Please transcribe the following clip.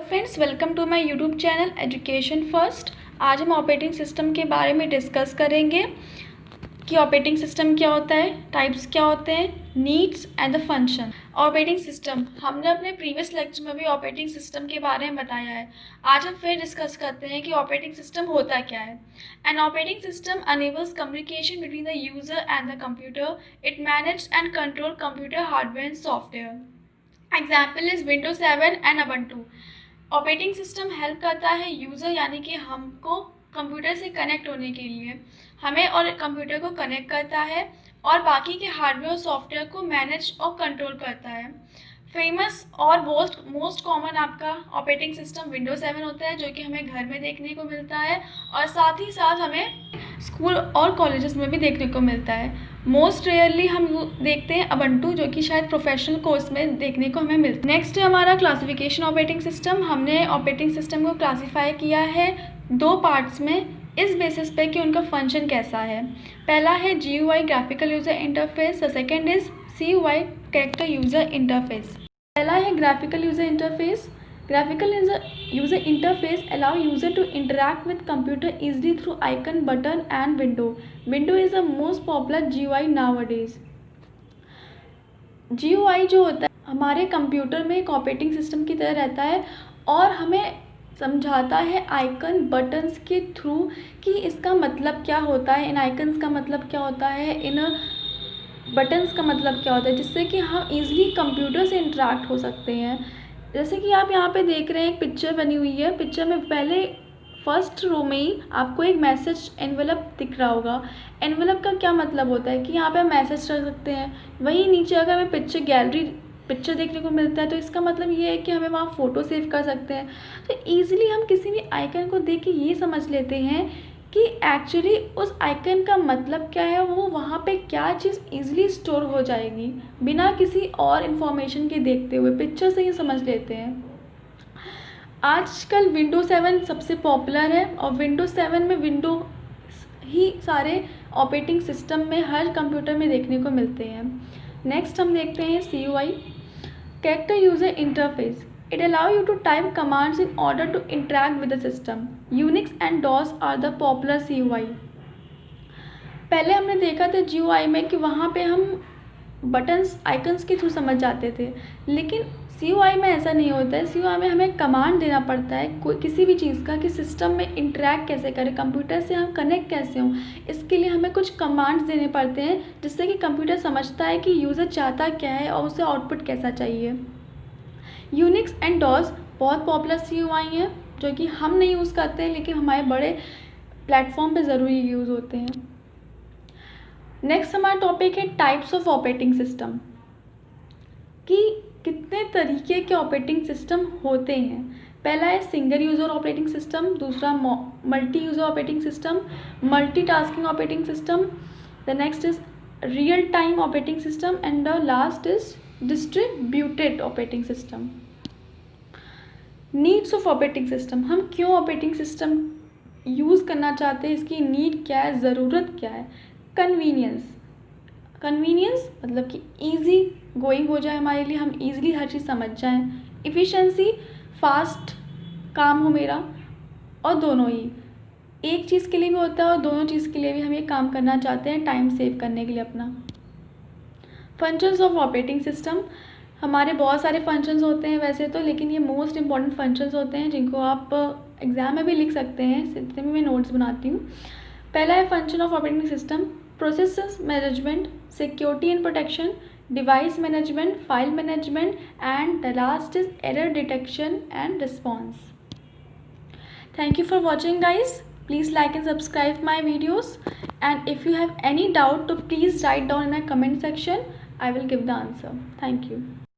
Friends, welcome to my YouTube channel education first. आज हम operating system के बारे में डिस्कस करेंगे कि ऑपरेटिंग सिस्टम क्या होता है, टाइप्स क्या होते हैं, needs and the function. Operating system हमने अपने प्रीवियस लेक्चर में भी ऑपरेटिंग सिस्टम के बारे में बताया है। आज हम फिर डिस्कस करते हैं कि ऑपरेटिंग सिस्टम होता क्या है। An operating system enables communication between the user and the computer. It manage and control computer hardware and software. Example is Windows 7 and ubuntu। Operating system help करता है यूज़र यानी कि हमको कंप्यूटर से connect होने के लिए, हमें और कंप्यूटर को कनेक्ट करता है और बाकी के हार्डवेयर और सॉफ्टवेयर को मैनेज और कंट्रोल करता है। फेमस और मोस्ट कॉमन आपका ऑपरेटिंग सिस्टम विंडोज 7 होता है, जो कि हमें घर में देखने को मिलता है और साथ ही साथ हमें स्कूल और कॉलेजेस में भी देखने को मिलता है। मोस्ट रेयरली हम देखते हैं ubuntu, जो कि शायद प्रोफेशनल कोर्स में देखने को हमें मिलता है। नेक्स्ट है हमारा क्लासिफिकेशन ऑपरेटिंग सिस्टम। हमने ऑपरेटिंग सिस्टम को क्लासीफाई किया है दो पार्ट्स में, इस बेसिस पे कि उनका फंक्शन कैसा है। पहला है GUI graphical user interface, the second is CUI character user interface. पहला है graphical user interface. Graphical user interface allow user to interact with computer easily through icon, button and window. Window is the most popular GUI nowadays. GUI जो होता है हमारे computer में एक operating system की तरह रहता है और हमें समझाता है आइकन बटन्स के थ्रू कि इसका मतलब क्या होता है, इन आइकन्स का मतलब क्या होता है, इन बटन्स का मतलब क्या होता है, जिससे कि हम ईज़िली कंप्यूटर से इंटरेक्ट हो सकते हैं। जैसे कि आप यहाँ पे देख रहे हैं एक पिक्चर बनी हुई है। पिक्चर में पहले फर्स्ट रो में ही आपको एक मैसेज एनवेलप दिख रहा होगा। एनवेलप का क्या मतलब होता है कि यहाँ पे हम मैसेज रख सकते हैं। वहीं नीचे अगर हमें पिक्चर देखने को मिलता है तो इसका मतलब ये है कि हमें वहाँ फ़ोटो सेव कर सकते हैं। तो ईज़िली हम किसी भी आइकन को देख के ये समझ लेते हैं कि एक्चुअली उस आइकन का मतलब क्या है, वो वहाँ पे क्या चीज़ ईज़िली स्टोर हो जाएगी बिना किसी और इन्फॉर्मेशन के देखते हुए पिक्चर से ही समझ लेते हैं। आजकल विंडोज 7 सबसे पॉपुलर है और विंडोज 7 में विंडो ही सारे ऑपरेटिंग सिस्टम में हर कंप्यूटर में देखने को मिलते हैं। नेक्स्ट हम देखते हैं CUI character user interface. It allows you to type commands in order to interact with the system. Unix and DOS are the popular CUI. पहले हमने देखा था GUI में कि वहाँ पे हम बटन्स आइकन्स के थ्रू समझ जाते थे, लेकिन CUI में ऐसा नहीं होता है। CUI में हमें कमांड देना पड़ता है कोई किसी भी चीज़ का कि सिस्टम में इंटरेक्ट कैसे करें, कंप्यूटर से हम कनेक्ट कैसे हों। इसके लिए हमें कुछ कमांड्स देने पड़ते हैं जिससे कि कंप्यूटर समझता है कि यूज़र चाहता क्या है और उसे आउटपुट कैसा चाहिए। यूनिक्स एंड डॉस बहुत पॉपुलर CUI हैं जो कि हम नहीं यूज़ करते हैं, लेकिन हमारे बड़े प्लेटफॉर्म पे ज़रूर यूज़ होते हैं। नेक्स्ट हमारा टॉपिक है टाइप्स ऑफ ऑपरेटिंग सिस्टम, कि कितने तरीके के ऑपरेटिंग सिस्टम होते हैं। पहला है सिंगल यूज़र ऑपरेटिंग सिस्टम, दूसरा multi user operating system, multitasking operating system, the next is real time operating system and the last is distributed operating system. Needs of operating system, हम क्यों operating system use करना चाहते हैं, इसकी need क्या है, ज़रूरत क्या है। कन्वीनियंस मतलब कि ईजी गोइंग हो जाए हमारे लिए, हम ईजिली हर चीज़ समझ जाएं। इफ़िशेंसी, फास्ट काम हो मेरा, और दोनों ही एक चीज़ के लिए भी होता है और दोनों चीज़ के लिए भी हम ये काम करना चाहते हैं टाइम सेव करने के लिए अपना। फंक्शंस ऑफ ऑपरेटिंग सिस्टम, हमारे बहुत सारे फंक्शंस होते हैं वैसे तो, लेकिन ये मोस्ट इंपॉर्टेंट फंक्शंस होते हैं जिनको आप एग्ज़ाम में भी लिख सकते हैं, इसलिए मैं नोट्स बनाती हूँ। पहला है function of operating system, process management, security and protection, device management, file management, and the last is error detection and response. Thank you for watching guys. Please like and subscribe my videos, and if you have any doubt, so please write down in my comment section. I will give the answer. Thank you.